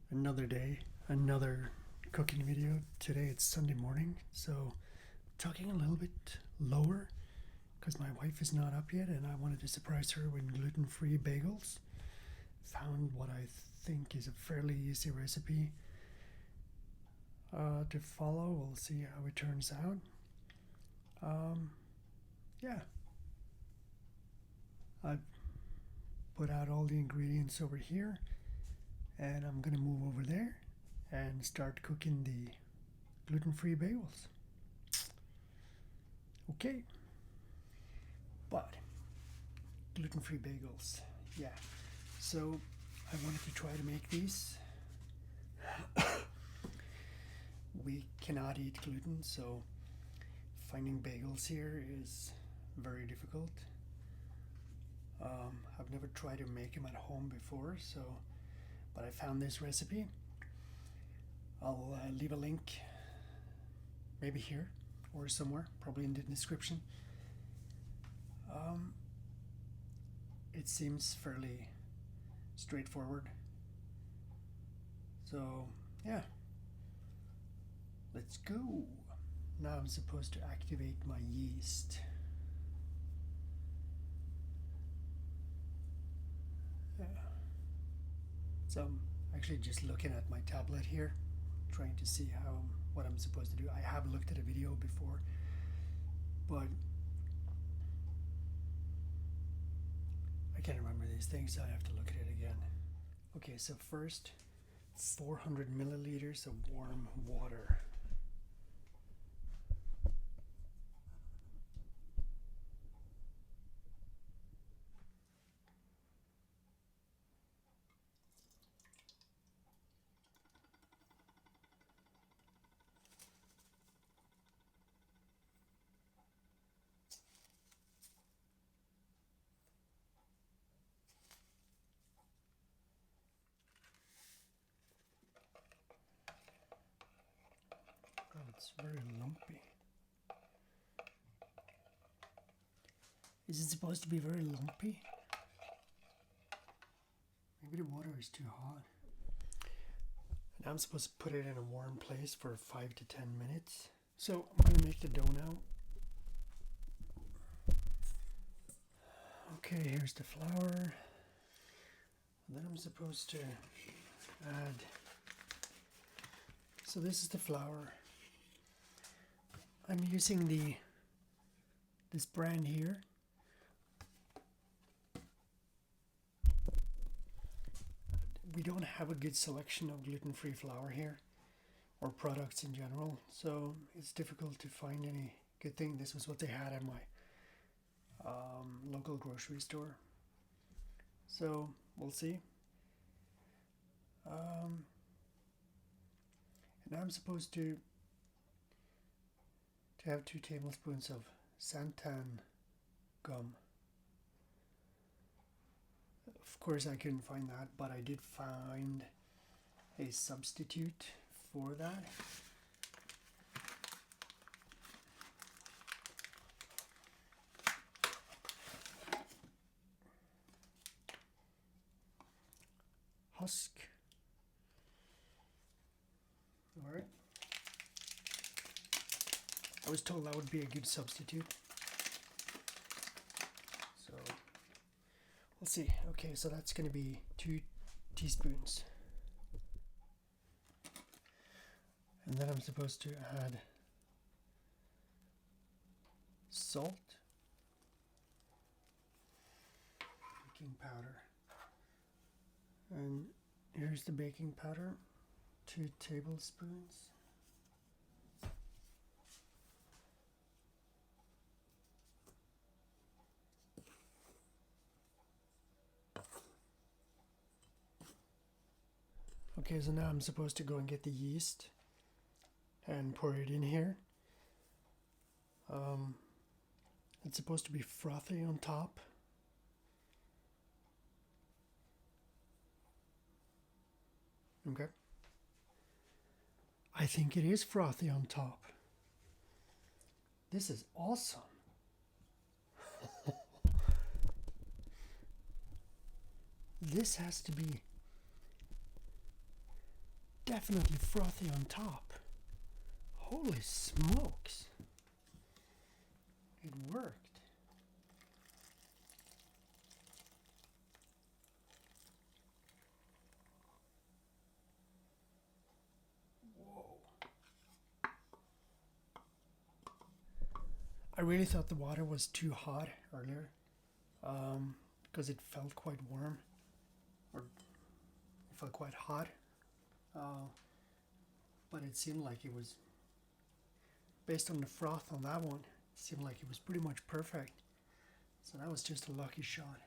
Another day, another cooking video. Today it's Sunday morning, so talking a little bit lower because my wife is not up yet and I wanted to surprise her with gluten-free bagels. Found what I think is a fairly easy recipe to follow. We'll see how it turns out. Yeah, I've put out all the ingredients over here and I'm gonna move over there and start cooking the gluten-free bagels. Okay, but gluten-free bagels, yeah. So I wanted to try to make these. We cannot eat gluten, so finding bagels here is very difficult. I've never tried to make them at home before, but I found this recipe. I'll leave a link maybe here or somewhere, probably in the description. It seems fairly straightforward. So, yeah, let's go. Now I'm supposed to activate my yeast. So I'm actually just looking at my tablet here, trying to see what I'm supposed to do. I have looked at a video before, but I can't remember these things, so I have to look at it again. Okay, so first, 400 milliliters of warm water. Oh, it's very lumpy. Is it supposed to be very lumpy? Maybe the water is too hot. Now I'm supposed to put it in a warm place for 5 to 10 minutes. So I'm going to make the dough now. Okay, here's the flour. And then I'm supposed to add. So this is the flour. I'm using this brand here. We don't have a good selection of gluten-free flour here, or products in general, so it's difficult to find any good thing. This was what they had at my local grocery store, so we'll see. And now I'm supposed to have 2 tablespoons of santan gum. Of course I couldn't find that, but I did find a substitute for that. Husk. Alright. I was told that would be a good substitute. So we'll see. Okay, so that's going to be 2 teaspoons. And then I'm supposed to add salt, baking powder. And here's the baking powder, 2 tablespoons. Okay, so now I'm supposed to go and get the yeast and pour it in here. It's supposed to be frothy on top. Okay. I think it is frothy on top. This is awesome. This has to be definitely frothy on top. Holy smokes. It worked. Whoa. I really thought the water was too hot earlier because it felt quite warm, or it felt quite hot. But it seemed like it was, based on the froth on that one, it seemed like it was pretty much perfect. So that was just a lucky shot.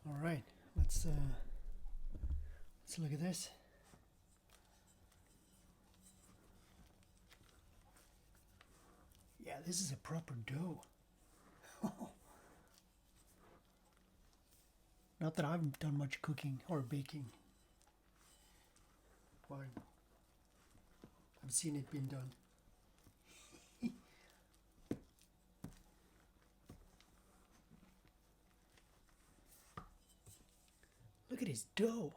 All right, let's look at this. Yeah, this is a proper dough. Not that I've done much cooking or baking, but I've seen it being done. Look at his dough.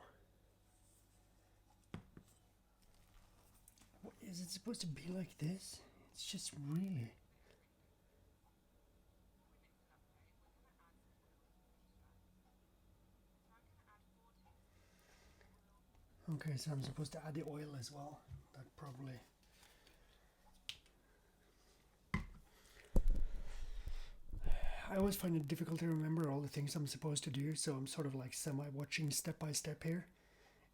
What, is it supposed to be like this? It's just really... Okay, so I'm supposed to add the oil as well. That probably... I always find it difficult to remember all the things I'm supposed to do, so I'm sort of like semi-watching step by step here.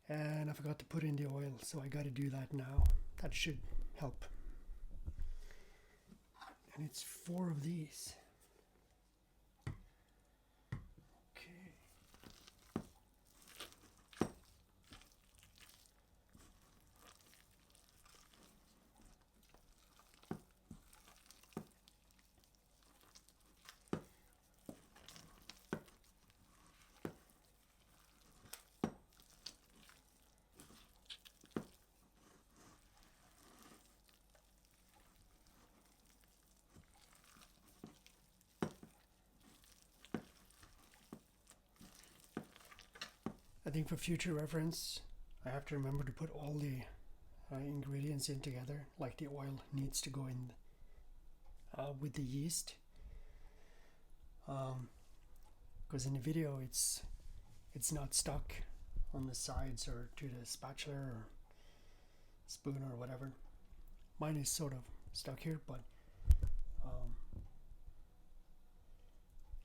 And I forgot to put in the oil, so I gotta do that now. That should help. And it's 4 of these. Okay. I think for future reference, I have to remember to put all the ingredients in together, like the oil needs to go in with the yeast. Because in the video it's not stuck on the sides or to the spatula or spoon or whatever. Mine is sort of stuck here, but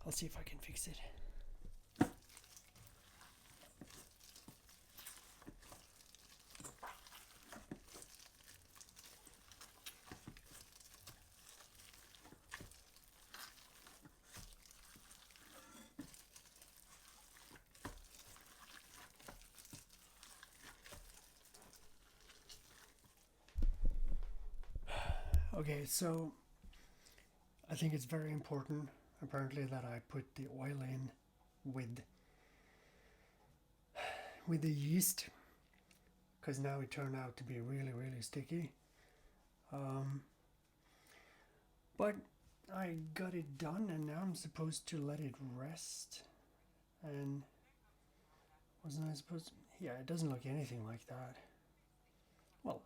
I'll see if I can fix it. Okay, so I think it's very important, apparently, that I put the oil in with the yeast, because now it turned out to be really, really sticky. But I got it done, and now I'm supposed to let it rest. And wasn't I supposed to? Yeah, it doesn't look anything like that. Well,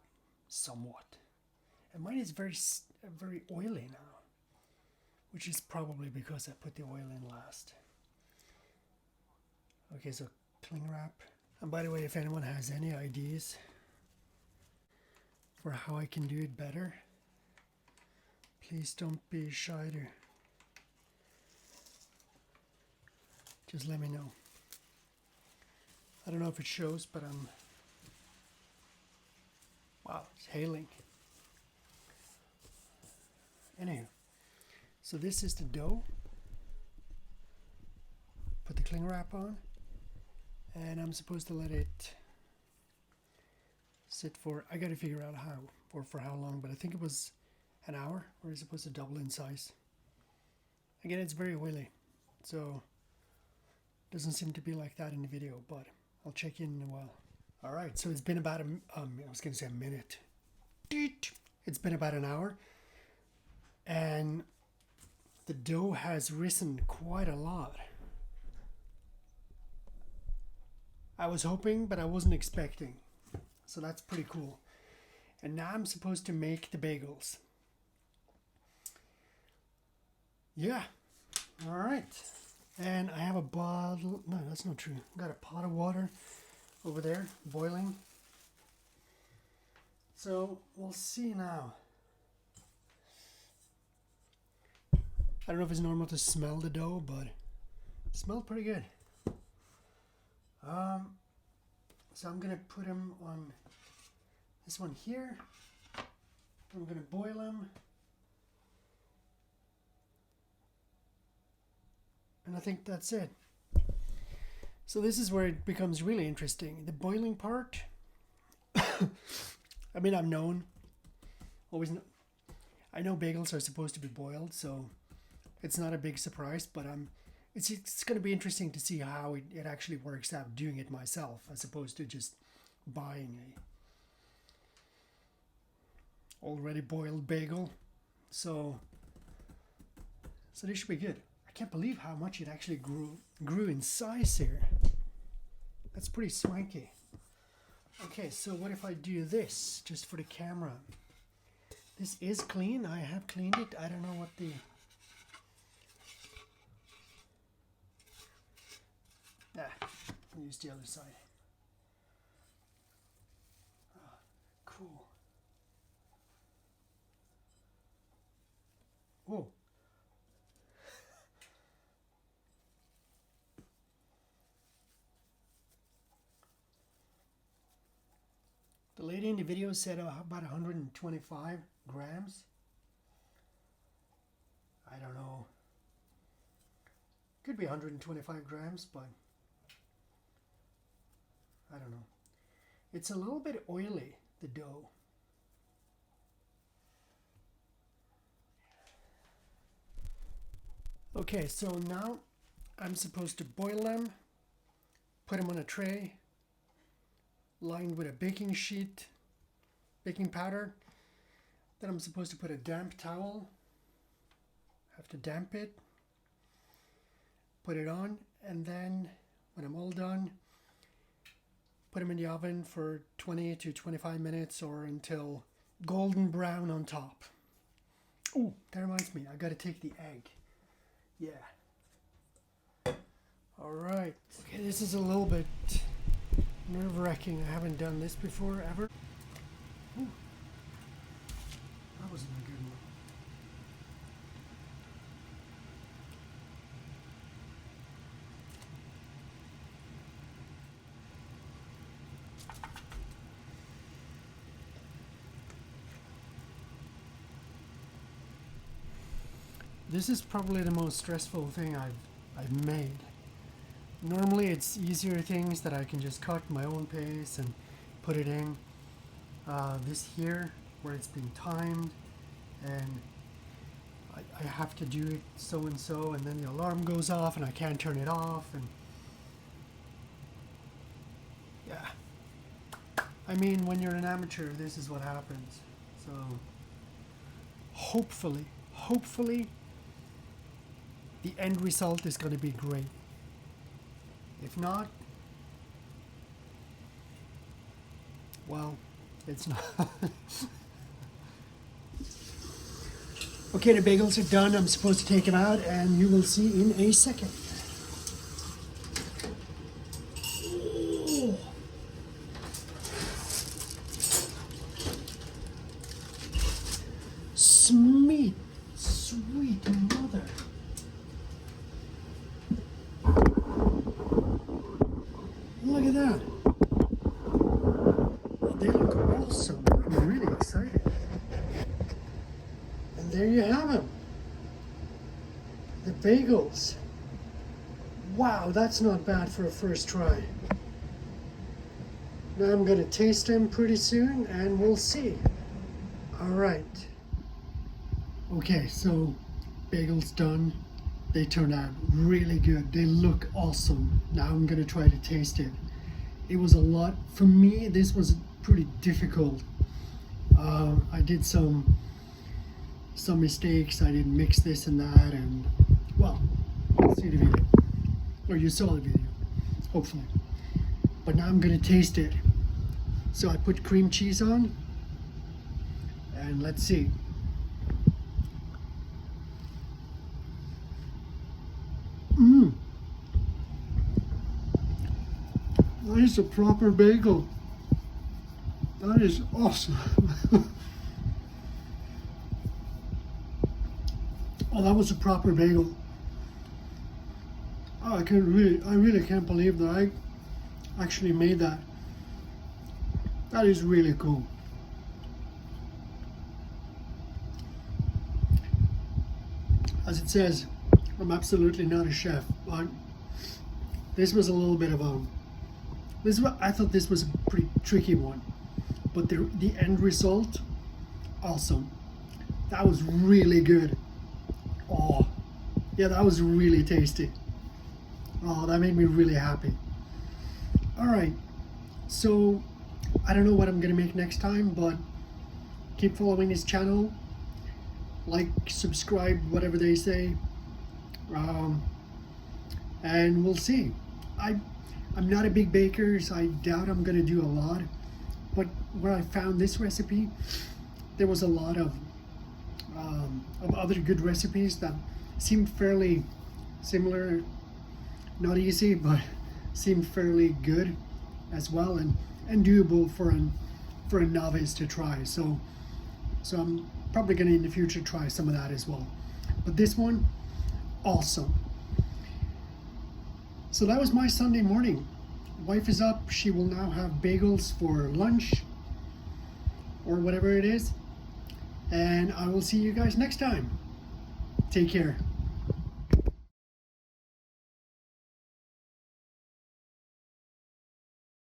somewhat. And mine is very oily now, which is probably because I put the oil in last. Okay, so cling wrap. And by the way, if anyone has any ideas for how I can do it better, please don't be shy to just let me know. I don't know if it shows, but wow, it's hailing. Anywho, so this is the dough. Put the cling wrap on, and I'm supposed to let it sit for, I gotta figure out how, or for how long, but I think it was an hour, or it's supposed to double in size. Again, it's very oily, so it doesn't seem to be like that in the video, but I'll check in a while. All right, so it's been about I was gonna say a minute. It's been about an hour, and the dough has risen quite a lot. I was hoping, but I wasn't expecting. So that's pretty cool. And now I'm supposed to make the bagels. Yeah. All right. And I have a bottle. No, that's not true. I've got a pot of water over there boiling. So we'll see now. I don't know if it's normal to smell the dough, but it smelled pretty good. So I'm gonna put them on this one here. I'm gonna boil them. And I think that's it. So this is where it becomes really interesting. The boiling part. I mean, I know bagels are supposed to be boiled, so it's not a big surprise, but it's going to be interesting to see how it actually works out doing it myself as opposed to just buying a already boiled bagel. So this should be good. I can't believe how much it actually grew in size here. That's pretty swanky. Okay, so what if I do this just for the camera? This is clean. I have cleaned it. I don't know what the... I'll use the other side. Oh, cool. Whoa. The lady in the video said about 125 grams. I don't know. Could be 125 grams, but I don't know. It's a little bit oily, the dough. Okay, so now I'm supposed to boil them, put them on a tray, lined with a baking sheet, baking powder. Then I'm supposed to put a damp towel, have to damp it, put it on, and then when I'm all done, put them in the oven for 20 to 25 minutes or until golden brown on top. Oh, that reminds me, I gotta take the egg. Yeah. All right. Okay, this is a little bit nerve-wracking. I haven't done this before, ever. Ooh. That wasn't a good one. This is probably the most stressful thing I've made. Normally it's easier things that I can just cut my own pace and put it in. This here, where it's been timed, and I have to do it so and so, and then the alarm goes off and I can't turn it off, and yeah. I mean, when you're an amateur, this is what happens. So hopefully the end result is going to be great. If not, well, it's not. Okay, the bagels are done. I'm supposed to take them out, and you will see in a second. Sweet, sweet mother. Look at that. They look awesome. I'm really excited. And there you have them. The bagels. Wow, that's not bad for a first try. Now I'm going to taste them pretty soon and we'll see. All right. Okay, so bagels done. They turned out really good. They look awesome. Now I'm gonna try to taste it. It was a lot, for me, this was pretty difficult. I did some mistakes. I didn't mix this and that, and well, you'll see the video. Or you saw the video, hopefully. But now I'm gonna taste it. So I put cream cheese on, and let's see. That is a proper bagel. That is awesome. Oh, that was a proper bagel. Oh, I really can't believe that I actually made that. That is really cool. As it says, I'm absolutely not a chef, but this was a little bit of a, I thought this was a pretty tricky one, but the end result, awesome. That was really good. Oh, yeah, that was really tasty. Oh, that made me really happy. All right, so I don't know what I'm gonna make next time, but keep following this channel. Like, subscribe, whatever they say, and we'll see. I'm not a big baker, so I doubt I'm gonna do a lot. But where I found this recipe, there was a lot of other good recipes that seemed fairly similar. Not easy, but seemed fairly good as well, and doable for a novice to try. So I'm probably gonna in the future try some of that as well. But this one, awesome. So that was my Sunday morning. Wife is up. She will now have bagels for lunch or whatever it is. And I will see you guys next time. Take care.